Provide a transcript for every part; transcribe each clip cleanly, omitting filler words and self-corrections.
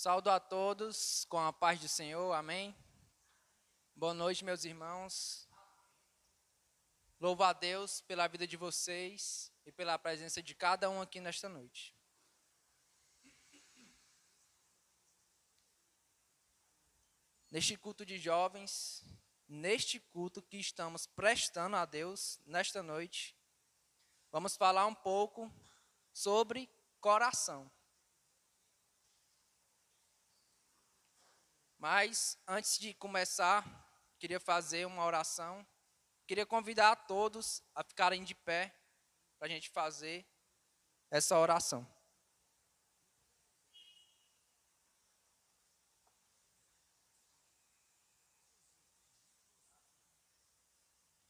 Saúdo a todos com a paz do Senhor, amém? Boa noite, meus irmãos. Louvo a Deus pela vida de vocês e pela presença de cada um aqui nesta noite. Neste culto de jovens, neste culto que estamos prestando a Deus nesta noite, vamos falar um pouco sobre coração. Mas antes de começar, queria fazer uma oração. Queria convidar a todos a ficarem de pé para a gente fazer essa oração.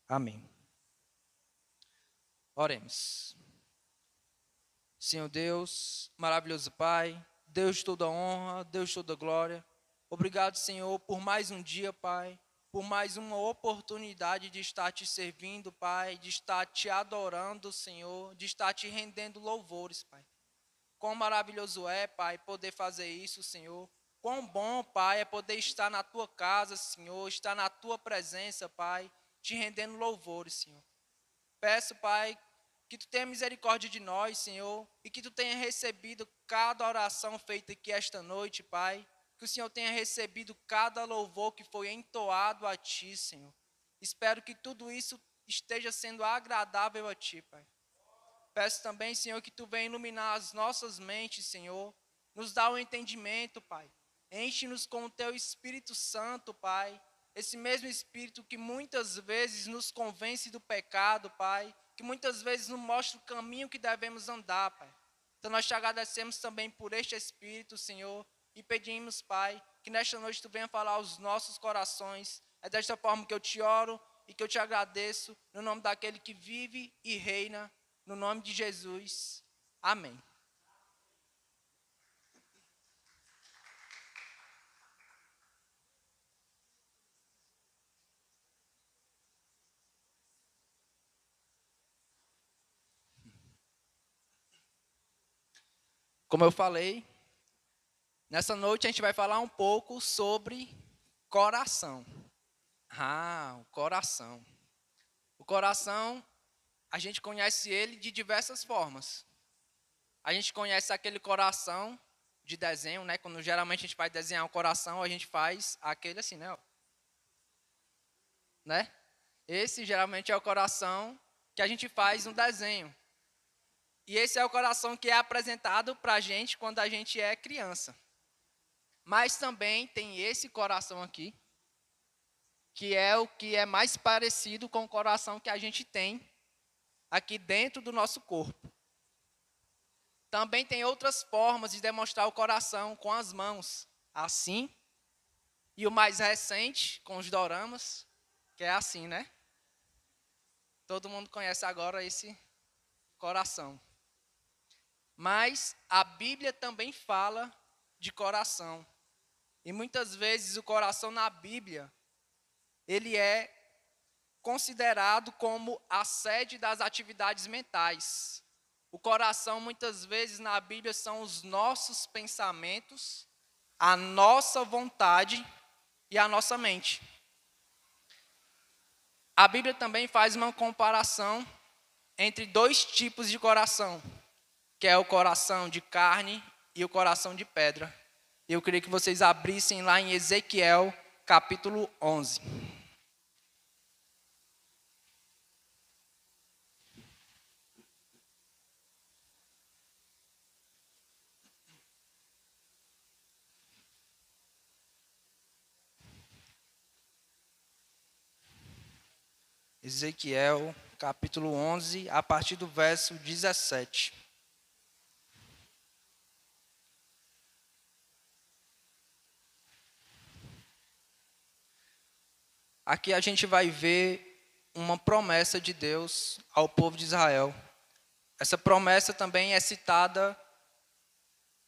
Amém. Oremos. Senhor Deus, maravilhoso Pai, Deus de toda honra, Deus de toda glória. Obrigado, Senhor, por mais um dia, Pai, por mais uma oportunidade de estar te servindo, Pai, de estar te adorando, Senhor, de estar te rendendo louvores, Pai. Quão maravilhoso é, Pai, poder fazer isso, Senhor. Quão bom, Pai, é poder estar na tua casa, Senhor, estar na tua presença, Pai, te rendendo louvores, Senhor. Peço, Pai, que tu tenha misericórdia de nós, Senhor, e que tu tenha recebido cada oração feita aqui esta noite, Pai. Que o Senhor tenha recebido cada louvor que foi entoado a ti, Senhor. Espero que tudo isso esteja sendo agradável a ti, Pai. Peço também, Senhor, que tu venha iluminar as nossas mentes, Senhor. Nos dá o entendimento, Pai. Enche-nos com o teu Espírito Santo, Pai. Esse mesmo Espírito que muitas vezes nos convence do pecado, Pai. Que muitas vezes nos mostra o caminho que devemos andar, Pai. Então nós te agradecemos também por este Espírito, Senhor. E pedimos, Pai, que nesta noite tu venha falar aos nossos corações. É desta forma que eu te oro e que eu te agradeço, no nome daquele que vive e reina, no nome de Jesus. Amém. Como eu falei, nessa noite a gente vai falar um pouco sobre coração. O coração. O coração, a gente conhece ele de diversas formas. A gente conhece aquele coração de desenho, né? Quando geralmente a gente vai desenhar um coração, a gente faz aquele assim, né? Né? Esse geralmente é o coração que a gente faz no desenho. E esse é o coração que é apresentado para a gente quando a gente é criança. Mas também tem esse coração aqui, que é o que é mais parecido com o coração que a gente tem aqui dentro do nosso corpo. Também tem outras formas de demonstrar o coração com as mãos, assim. E o mais recente, com os doramas, que é assim, né? Todo mundo conhece agora esse coração. Mas a Bíblia também fala de coração. E muitas vezes o coração na Bíblia, ele é considerado como a sede das atividades mentais. O coração, muitas vezes, na Bíblia, são os nossos pensamentos, a nossa vontade e a nossa mente. A Bíblia também faz uma comparação entre dois tipos de coração, que é o coração de carne e o coração de pedra. Eu queria que vocês abrissem lá em Ezequiel, capítulo 11. Ezequiel, capítulo 11, a partir do verso 17. Aqui a gente vai ver uma promessa de Deus ao povo de Israel. Essa promessa também é citada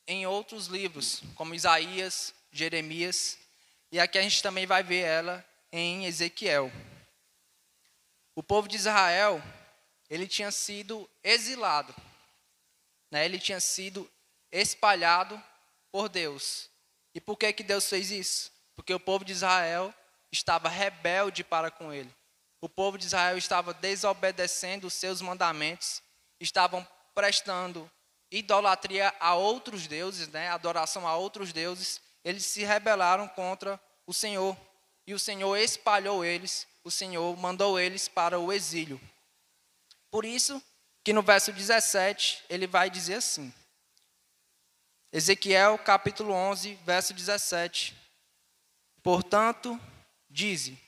em outros livros, como Isaías, Jeremias, e aqui a gente também vai ver ela em Ezequiel. O povo de Israel, ele tinha sido exilado, né? Ele tinha sido espalhado por Deus. E por que Deus fez isso? Porque o povo de Israel estava rebelde para com ele. O povo de Israel estava desobedecendo os seus mandamentos, estavam prestando idolatria a outros deuses, adoração a outros deuses. Eles se rebelaram contra o Senhor. E o Senhor espalhou eles, o Senhor mandou eles para o exílio. Por isso que no verso 17 ele vai dizer assim, Ezequiel capítulo 11, verso 17. Portanto, dize,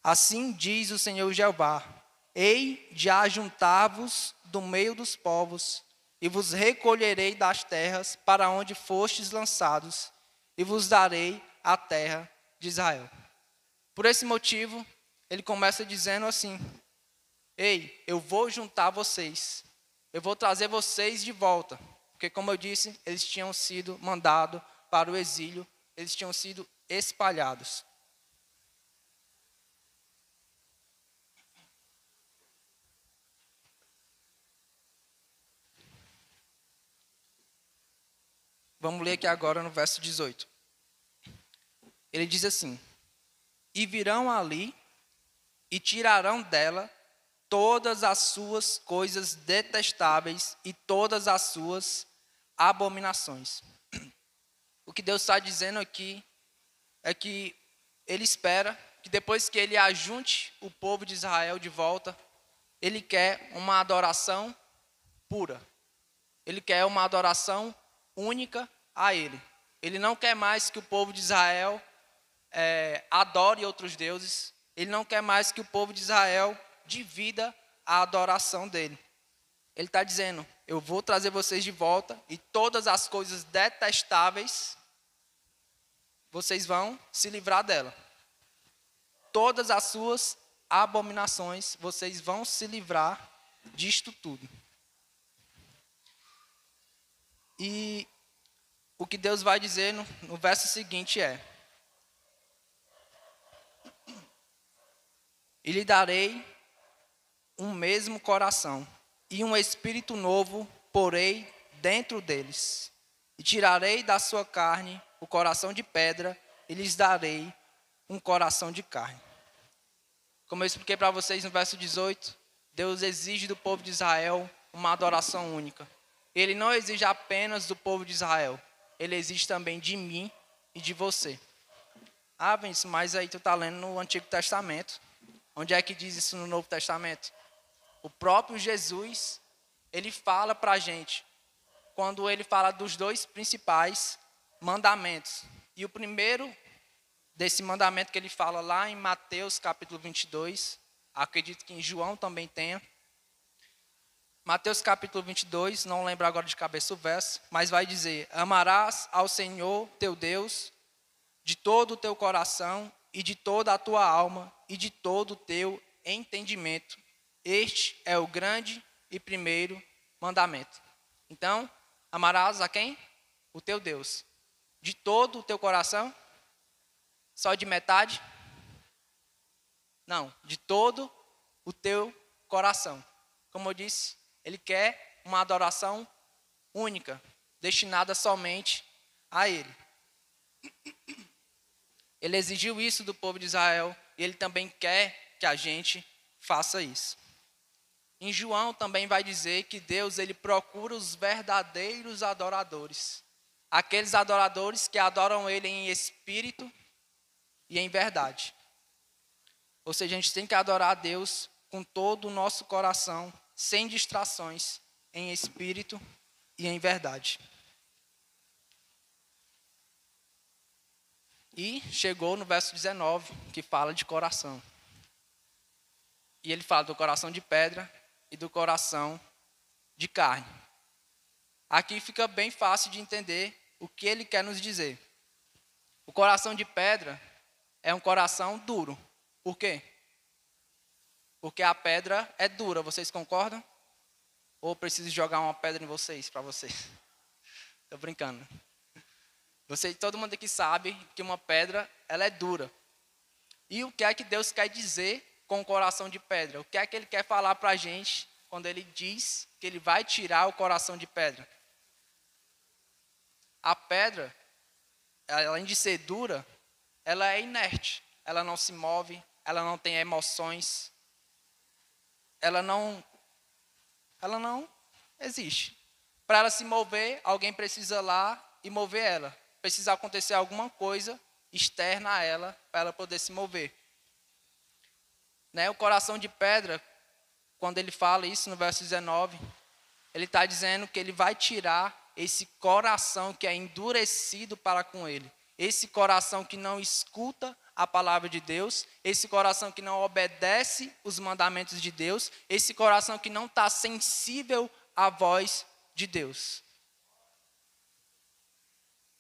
assim diz o Senhor Jeová, hei de ajuntar-vos do meio dos povos, e vos recolherei das terras para onde fostes lançados, e vos darei a terra de Israel. Por esse motivo, ele começa dizendo assim, ei, eu vou juntar vocês, eu vou trazer vocês de volta, porque como eu disse, eles tinham sido mandados para o exílio, eles tinham sido espalhados. Vamos ler aqui agora no verso 18. Ele diz assim, e virão ali e tirarão dela todas as suas coisas detestáveis e todas as suas abominações. O que Deus está dizendo aqui é que ele espera que depois que ele ajunte o povo de Israel de volta, ele quer uma adoração pura. Ele quer uma adoração única a ele. Ele não quer mais que o povo de Israel adore outros deuses. Ele não quer mais que o povo de Israel divida a adoração dele. Ele está dizendo, eu vou trazer vocês de volta e todas as coisas detestáveis, vocês vão se livrar dela. Todas as suas abominações, vocês vão se livrar disto tudo. E o que Deus vai dizer no verso seguinte é, e lhe darei um mesmo coração, e um espírito novo porei dentro deles. E tirarei da sua carne o coração de pedra, e lhes darei um coração de carne. Como eu expliquei para vocês no verso 18, Deus exige do povo de Israel uma adoração única. Ele não exige apenas do povo de Israel, ele exige também de mim e de você. Ah, Vinícius, mas aí tu está lendo no Antigo Testamento. Onde é que diz isso no Novo Testamento? O próprio Jesus, ele fala para a gente, quando ele fala dos dois principais mandamentos. E o primeiro desse mandamento que ele fala lá em Mateus capítulo 22, acredito que em João também tenha. Mateus capítulo 22, não lembro agora de cabeça o verso, mas vai dizer, amarás ao Senhor teu Deus de todo o teu coração e de toda a tua alma e de todo o teu entendimento. Este é o grande e primeiro mandamento. Então, amarás a quem? O teu Deus. De todo o teu coração? Só de metade? Não, de todo o teu coração. Como eu disse, ele quer uma adoração única, destinada somente a ele. Ele exigiu isso do povo de Israel e ele também quer que a gente faça isso. Em João também vai dizer que Deus ele procura os verdadeiros adoradores. Aqueles adoradores que adoram ele em espírito e em verdade. Ou seja, a gente tem que adorar a Deus com todo o nosso coração, sem distrações, em espírito e em verdade. E chegou no verso 19, que fala de coração. E ele fala do coração de pedra e do coração de carne. Aqui fica bem fácil de entender o que ele quer nos dizer. O coração de pedra é um coração duro. Por quê? Porque a pedra é dura, vocês concordam? Ou preciso jogar uma pedra em vocês, para vocês? Estou brincando. Todo mundo aqui sabe que uma pedra, ela é dura. E o que é que Deus quer dizer com o coração de pedra? O que é que ele quer falar para a gente quando ele diz que ele vai tirar o coração de pedra? A pedra, além de ser dura, ela é inerte. Ela não se move, ela não tem emoções, ela não existe. Para ela se mover, alguém precisa ir lá e mover ela. Precisa acontecer alguma coisa externa a ela para ela poder se mover. Né? O coração de pedra, quando ele fala isso no verso 19, ele está dizendo que ele vai tirar esse coração que é endurecido para com ele. Esse coração que não escuta a palavra de Deus, esse coração que não obedece os mandamentos de Deus, esse coração que não está sensível à voz de Deus.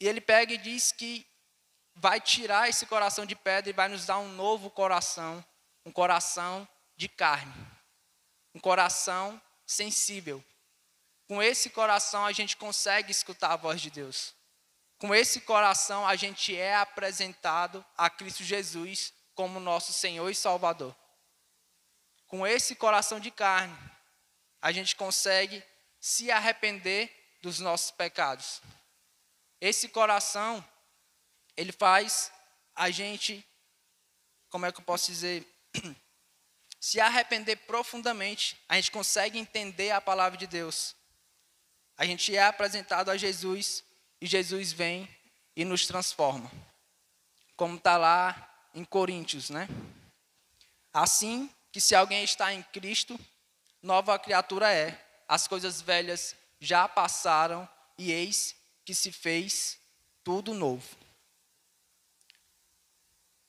E ele pega e diz que vai tirar esse coração de pedra e vai nos dar um novo coração, um coração de carne, um coração sensível. Com esse coração a gente consegue escutar a voz de Deus. Com esse coração a gente é apresentado a Cristo Jesus como nosso Senhor e Salvador. Com esse coração de carne, a gente consegue se arrepender dos nossos pecados. Esse coração, ele faz a gente, como é que eu posso dizer, se arrepender profundamente. A gente consegue entender a palavra de Deus. A gente é apresentado a Jesus e Jesus vem e nos transforma. Como está lá em Coríntios, né? Assim que se alguém está em Cristo, nova criatura é. As coisas velhas já passaram e eis que se fez tudo novo.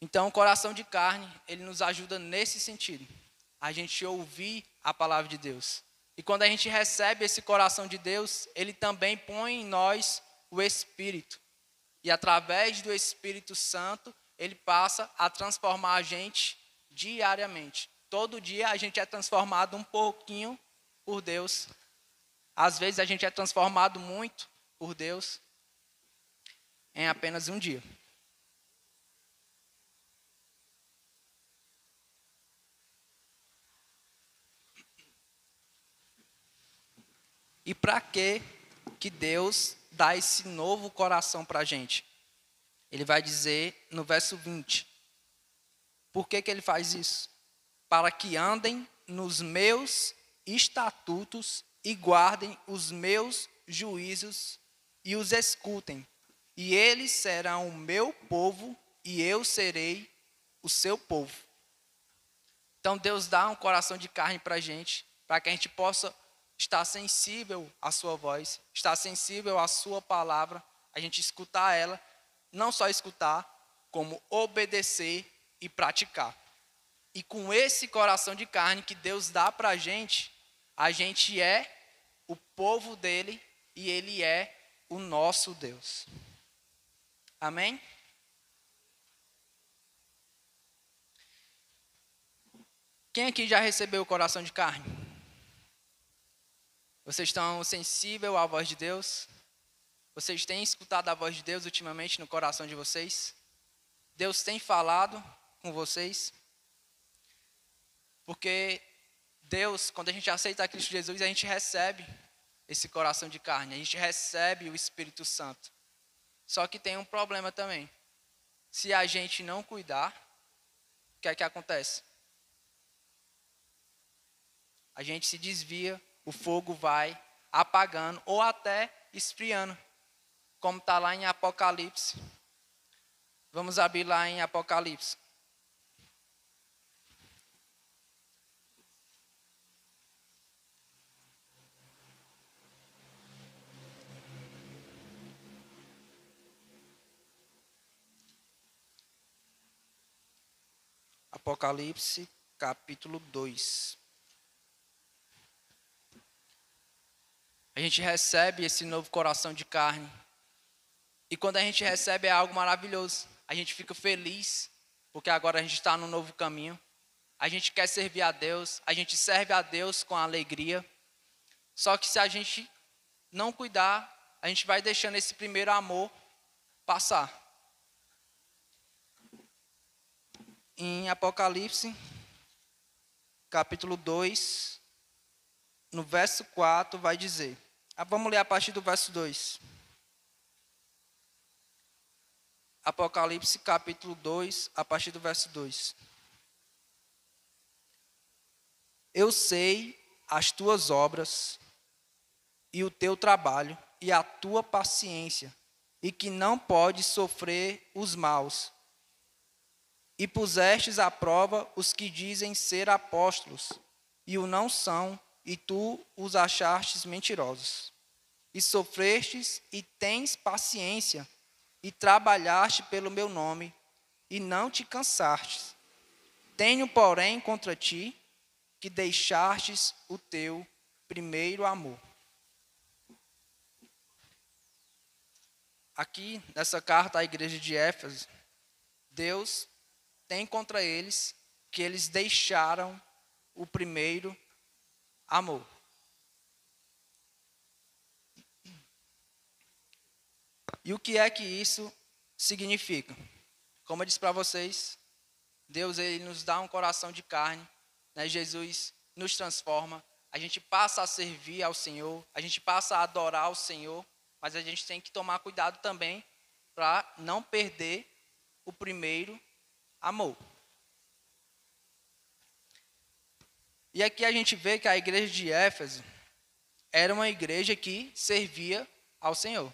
Então, o coração de carne, ele nos ajuda nesse sentido. A gente ouvir a palavra de Deus. E quando a gente recebe esse coração de Deus, ele também põe em nós o Espírito. E através do Espírito Santo, ele passa a transformar a gente diariamente. Todo dia a gente é transformado um pouquinho por Deus. Às vezes a gente é transformado muito por Deus em apenas um dia. E para que Deus dá esse novo coração para a gente? Ele vai dizer no verso 20. Por que ele faz isso? Para que andem nos meus estatutos e guardem os meus juízos e os escutem. E eles serão o meu povo e eu serei o seu povo. Então Deus dá um coração de carne para a gente, para que a gente possa estar sensível à sua voz, estar sensível à sua palavra, a gente escutar ela, não só escutar, como obedecer e praticar. E com esse coração de carne que Deus dá para a gente é o povo dele e ele é o nosso Deus. Amém? Quem aqui já recebeu o coração de carne? Vocês estão sensíveis à voz de Deus? Vocês têm escutado a voz de Deus ultimamente no coração de vocês? Deus tem falado com vocês? Porque Deus, quando a gente aceita Cristo Jesus, a gente recebe esse coração de carne, a gente recebe o Espírito Santo. Só que tem um problema também. Se a gente não cuidar, o que é que acontece? A gente se desvia, o fogo vai apagando ou até esfriando, como está lá em Apocalipse. Vamos abrir lá em Apocalipse. Apocalipse, capítulo 2. A gente recebe esse novo coração de carne. E quando a gente recebe é algo maravilhoso. A gente fica feliz, porque agora a gente está num novo caminho. A gente quer servir a Deus, a gente serve a Deus com alegria. Só que se a gente não cuidar, a gente vai deixando esse primeiro amor passar. Em Apocalipse, capítulo 2, no verso 4, vai dizer. Vamos ler a partir do verso 2. Apocalipse capítulo 2, a partir do verso 2. Eu sei as tuas obras e o teu trabalho e a tua paciência, e que não podes sofrer os maus. E pusestes à prova os que dizem ser apóstolos, e o não são, e tu os achastes mentirosos. E sofrestes e tens paciência, e trabalhaste pelo meu nome, e não te cansastes. Tenho, porém, contra ti, que deixastes o teu primeiro amor. Aqui, nessa carta à igreja de Éfeso, Deus tem contra eles que eles deixaram o primeiro amor. E o que é que isso significa? Como eu disse para vocês, Deus ele nos dá um coração de carne, né? Jesus nos transforma, a gente passa a servir ao Senhor, a gente passa a adorar o Senhor, mas a gente tem que tomar cuidado também para não perder o primeiro amor. E aqui a gente vê que a igreja de Éfeso era uma igreja que servia ao Senhor.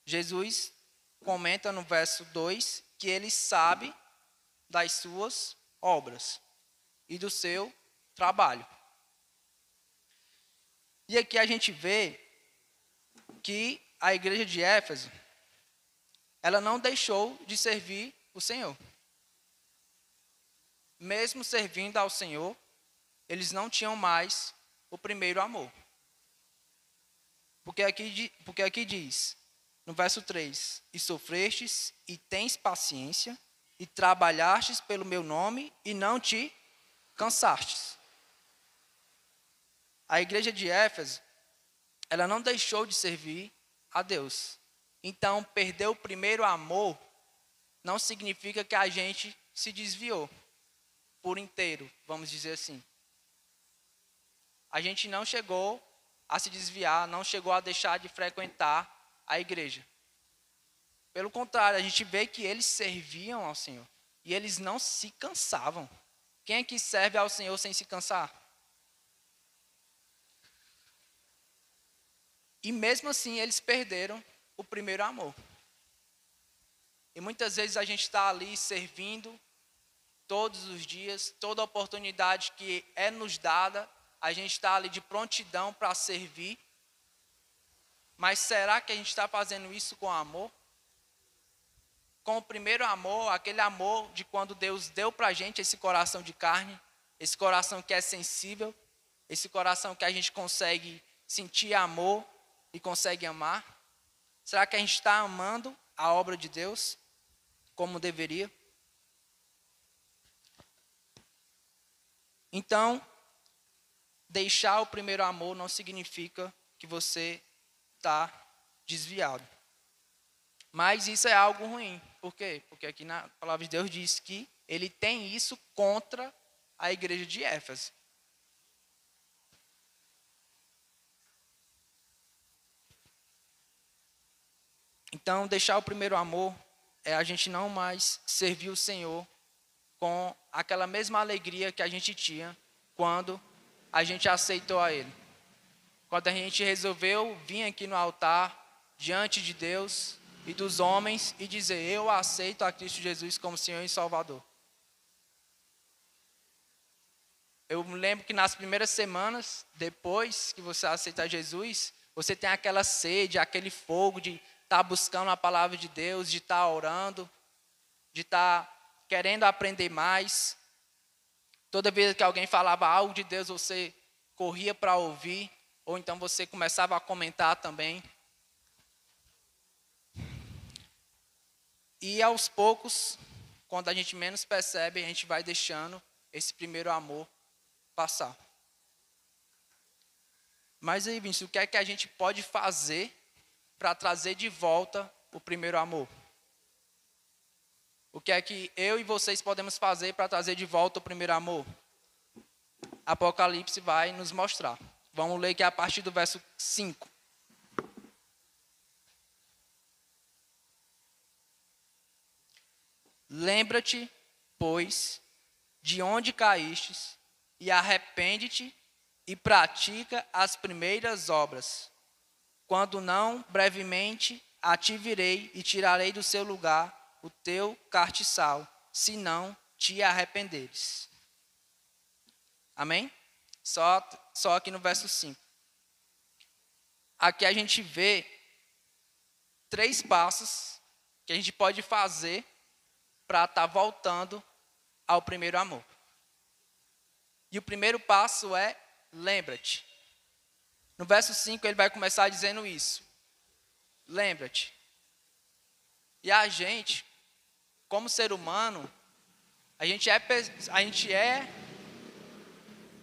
Jesus comenta no verso 2 que ele sabe das suas obras e do seu trabalho. E aqui a gente vê que a igreja de Éfeso, ela não deixou de servir o Senhor. Mesmo servindo ao Senhor, eles não tinham mais o primeiro amor. Porque aqui diz, no verso 3, e sofrestes e tens paciência, e trabalhastes pelo meu nome, e não te cansastes. A igreja de Éfeso, ela não deixou de servir a Deus. Então, perder o primeiro amor não significa que a gente se desviou por inteiro, vamos dizer assim. A gente não chegou a se desviar, não chegou a deixar de frequentar a igreja. Pelo contrário, a gente vê que eles serviam ao Senhor e eles não se cansavam. Quem é que serve ao Senhor sem se cansar? E mesmo assim, eles perderam o primeiro amor. E muitas vezes a gente está ali servindo todos os dias, toda oportunidade que é nos dada, a gente está ali de prontidão para servir. Mas será que a gente está fazendo isso com amor? Com o primeiro amor, aquele amor de quando Deus deu para a gente esse coração de carne, esse coração que é sensível, esse coração que a gente consegue sentir amor e consegue amar? Será que a gente está amando a obra de Deus como deveria? Então, deixar o primeiro amor não significa que você está desviado. Mas isso é algo ruim. Por quê? Porque aqui na palavra de Deus diz que ele tem isso contra a igreja de Éfeso. Então, deixar o primeiro amor é a gente não mais servir o Senhor com aquela mesma alegria que a gente tinha quando a gente aceitou a Ele. Quando a gente resolveu vir aqui no altar, diante de Deus e dos homens, e dizer, eu aceito a Cristo Jesus como Senhor e Salvador. Eu me lembro que nas primeiras semanas, depois que você aceita Jesus, você tem aquela sede, aquele fogo de estar buscando a palavra de Deus, de estar orando, de estar querendo aprender mais. Toda vez que alguém falava algo de Deus, você corria para ouvir, ou então você começava a comentar também. E aos poucos, quando a gente menos percebe, a gente vai deixando esse primeiro amor passar. Mas aí, Vinícius, o que é que a gente pode fazer para trazer de volta o primeiro amor? O que é que eu e vocês podemos fazer para trazer de volta o primeiro amor? Apocalipse vai nos mostrar. Vamos ler aqui a partir do verso 5. Lembra-te, pois, de onde caístes, e arrepende-te e pratica as primeiras obras. Quando não, brevemente a ti virei e tirarei do seu lugar o teu castiçal, se não te arrependeres. Amém? Só aqui no verso 5. Aqui a gente vê 3 passos que a gente pode fazer para estar voltando ao primeiro amor. E o primeiro passo é lembra-te. No verso 5 ele vai começar dizendo isso. Lembra-te. E a gente, como ser humano, a gente é,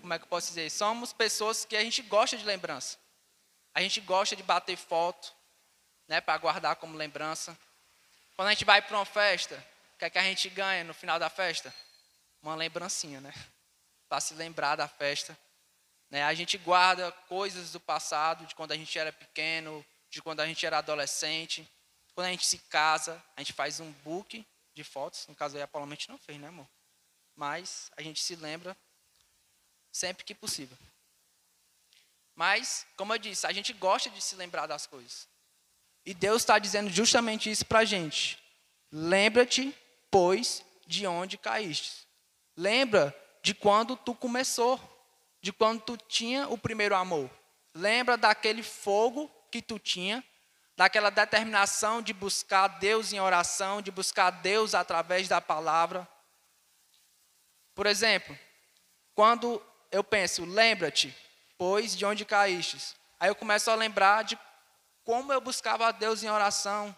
como é que eu posso dizer? Somos pessoas que a gente gosta de lembrança. A gente gosta de bater foto, né, para guardar como lembrança. Quando a gente vai para uma festa, o que é que a gente ganha no final da festa? Uma lembrancinha, né? Para se lembrar da festa. Né? A gente guarda coisas do passado, de quando a gente era pequeno, de quando a gente era adolescente. Quando a gente se casa, a gente faz um book de fotos. No caso aí, a Paula a gente não fez, né, amor? Mas a gente se lembra sempre que possível. Mas, como eu disse, a gente gosta de se lembrar das coisas. E Deus está dizendo justamente isso para a gente. Lembra-te, pois, de onde caíste. Lembra de quando tu começou. De quando tu tinha o primeiro amor. Lembra daquele fogo que tu tinha. Daquela determinação de buscar Deus em oração. De buscar Deus através da palavra. Por exemplo, quando eu penso, lembra-te, pois, de onde caíste. Aí eu começo a lembrar de como eu buscava a Deus em oração.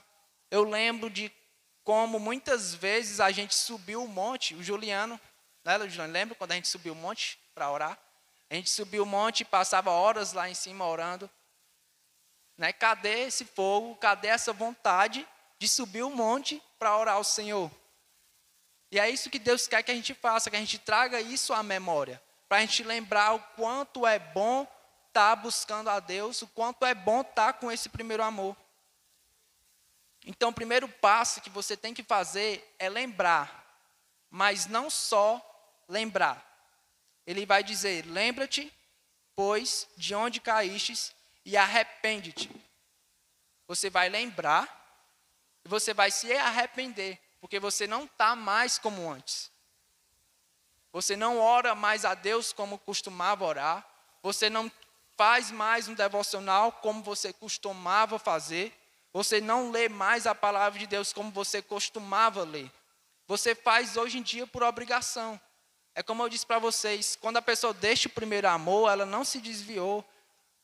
Eu lembro de como muitas vezes a gente subiu o monte, o Juliano, né, Juliano, lembra quando a gente subiu o monte para orar? A gente subiu o monte e passava horas lá em cima orando. Né? Cadê esse fogo? Cadê essa vontade de subir o monte para orar ao Senhor? E é isso que Deus quer que a gente faça, que a gente traga isso à memória. Para a gente lembrar o quanto é bom estar buscando a Deus, o quanto é bom estar com esse primeiro amor. Então, o primeiro passo que você tem que fazer é lembrar, mas não só lembrar. Ele vai dizer, lembra-te, pois, de onde caístes e arrepende-te. Você vai lembrar e você vai se arrepender, porque você não está mais como antes. Você não ora mais a Deus como costumava orar. Você não faz mais um devocional como você costumava fazer. Você não lê mais a palavra de Deus como você costumava ler. Você faz hoje em dia por obrigação. É como eu disse para vocês, quando a pessoa deixa o primeiro amor, ela não se desviou.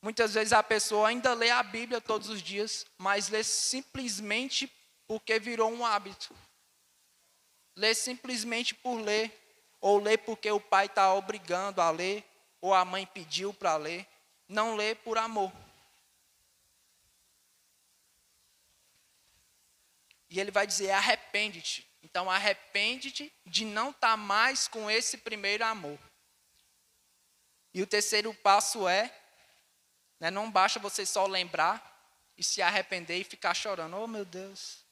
Muitas vezes a pessoa ainda lê a Bíblia todos os dias, mas lê simplesmente porque virou um hábito. Lê simplesmente por ler, ou lê porque o pai está obrigando a ler, ou a mãe pediu para ler. Não lê por amor. E ele vai dizer, arrepende-te. Então, arrepende-te de não estar mais com esse primeiro amor. E o terceiro passo é, né, não basta você só lembrar e se arrepender e ficar chorando. Oh, meu Deus,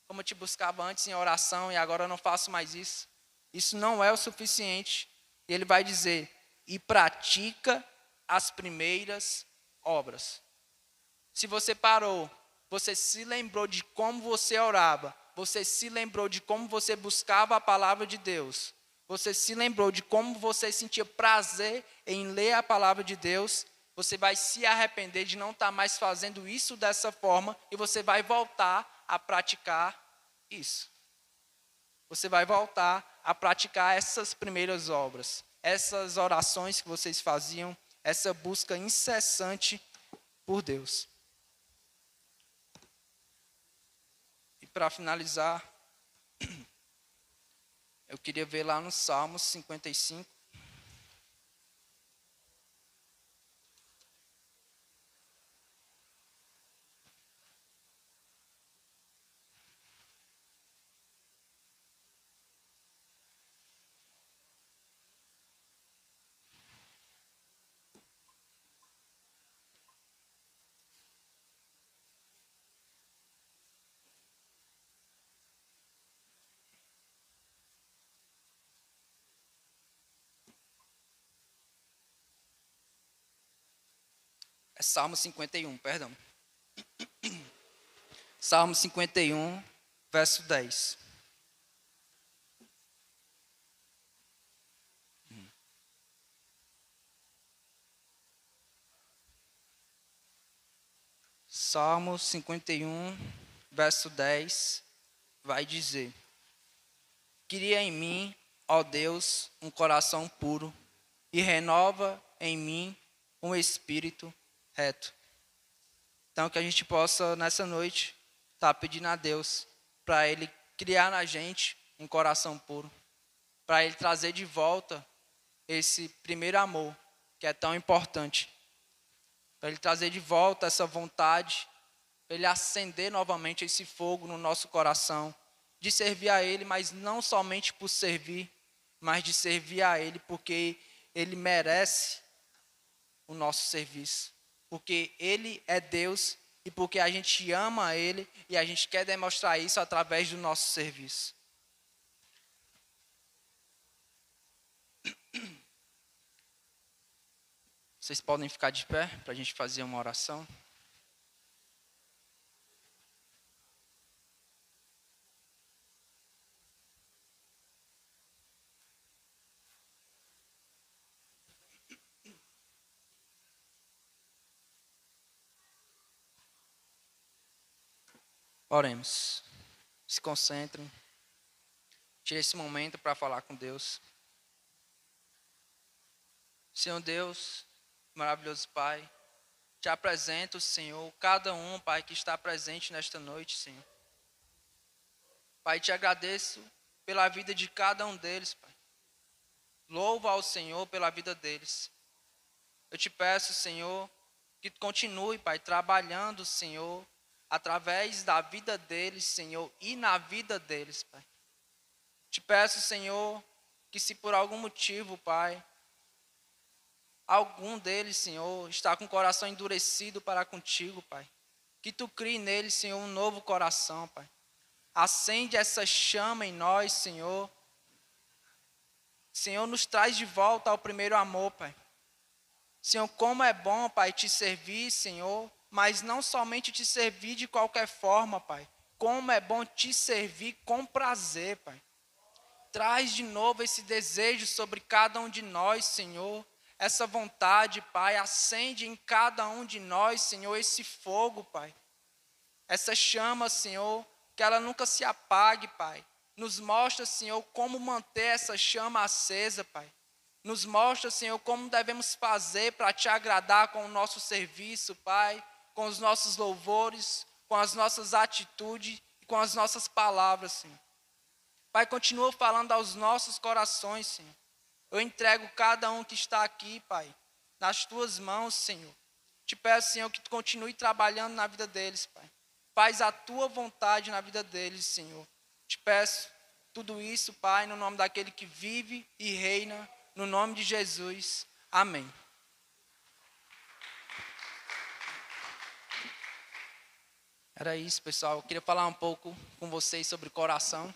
como eu te buscava antes em oração e agora eu não faço mais isso. Isso não é o suficiente. E ele vai dizer, e pratica as primeiras obras. Se você parou, você se lembrou de como você orava, você se lembrou de como você buscava a palavra de Deus, você se lembrou de como você sentia prazer em ler a palavra de Deus, você vai se arrepender de não estar mais fazendo isso dessa forma e você vai voltar a praticar isso. Você vai voltar a praticar essas primeiras obras, essas orações que vocês faziam, essa busca incessante por Deus. E para finalizar, eu queria ver lá no Salmos 55. É Salmo 51, perdão. Salmo 51, verso 10. Salmo 51, verso 10, vai dizer: Cria em mim, ó Deus, um coração puro, e renova em mim um espírito reto. Então, que a gente possa, nessa noite, estar pedindo a Deus para Ele criar na gente um coração puro, para Ele trazer de volta esse primeiro amor, que é tão importante, para Ele trazer de volta essa vontade, para Ele acender novamente esse fogo no nosso coração, de servir a Ele, mas não somente por servir, mas de servir a Ele porque Ele merece o nosso serviço, porque Ele é Deus e porque a gente ama Ele e a gente quer demonstrar isso através do nosso serviço. Vocês podem ficar de pé para a gente fazer uma oração? Oremos. Se concentrem. Tire esse momento para falar com Deus. Senhor Deus, maravilhoso Pai, te apresento, Senhor, cada um, Pai, que está presente nesta noite, Senhor. Pai, te agradeço pela vida de cada um deles, Pai. Louvo ao Senhor pela vida deles. Eu te peço, Senhor, que continue, Pai, trabalhando, Senhor, através da vida deles, Senhor, e na vida deles, Pai. Te peço, Senhor, que se por algum motivo, Pai, algum deles, Senhor, está com o coração endurecido para contigo, Pai, que tu crie neles, Senhor, um novo coração, Pai. Acende essa chama em nós, Senhor. Senhor, nos traz de volta ao primeiro amor, Pai. Senhor, como é bom, Pai, te servir, Senhor, mas não somente te servir de qualquer forma, Pai. Como é bom te servir com prazer, Pai. Traz de novo esse desejo sobre cada um de nós, Senhor. Essa vontade, Pai, acende em cada um de nós, Senhor, esse fogo, Pai. Essa chama, Senhor, que ela nunca se apague, Pai. Nos mostra, Senhor, como manter essa chama acesa, Pai. Nos mostra, Senhor, como devemos fazer para te agradar com o nosso serviço, Pai, com os nossos louvores, com as nossas atitudes e com as nossas palavras, Senhor. Pai, continua falando aos nossos corações, Senhor. Eu entrego cada um que está aqui, Pai, nas tuas mãos, Senhor. Te peço, Senhor, que tu continue trabalhando na vida deles, Pai. Faz a tua vontade na vida deles, Senhor. Te peço tudo isso, Pai, no nome daquele que vive e reina, no nome de Jesus. Amém. Era isso, pessoal. Eu queria falar um pouco com vocês sobre coração.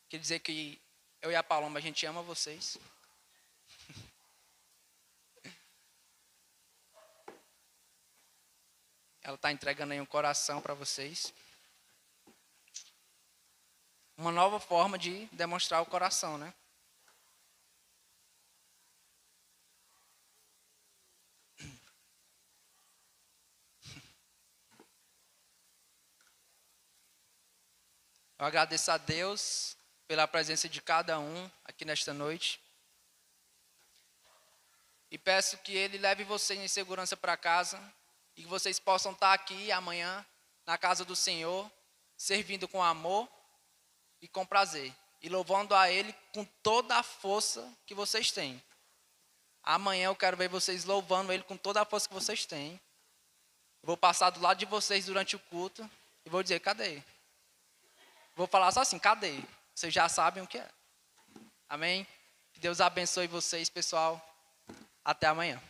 Queria dizer que eu e a Paloma, a gente ama vocês. Ela está entregando aí um coração para vocês. Uma nova forma de demonstrar o coração, né? Eu agradeço a Deus pela presença de cada um aqui nesta noite. E peço que Ele leve vocês em segurança para casa e que vocês possam estar aqui amanhã na casa do Senhor, servindo com amor e com prazer. E louvando a Ele com toda a força que vocês têm. Amanhã eu quero ver vocês louvando Ele com toda a força que vocês têm. Eu vou passar do lado de vocês durante o culto e vou dizer, cadê? Vou falar só assim, cadê? Vocês já sabem o que é. Amém? Que Deus abençoe vocês, pessoal. Até amanhã.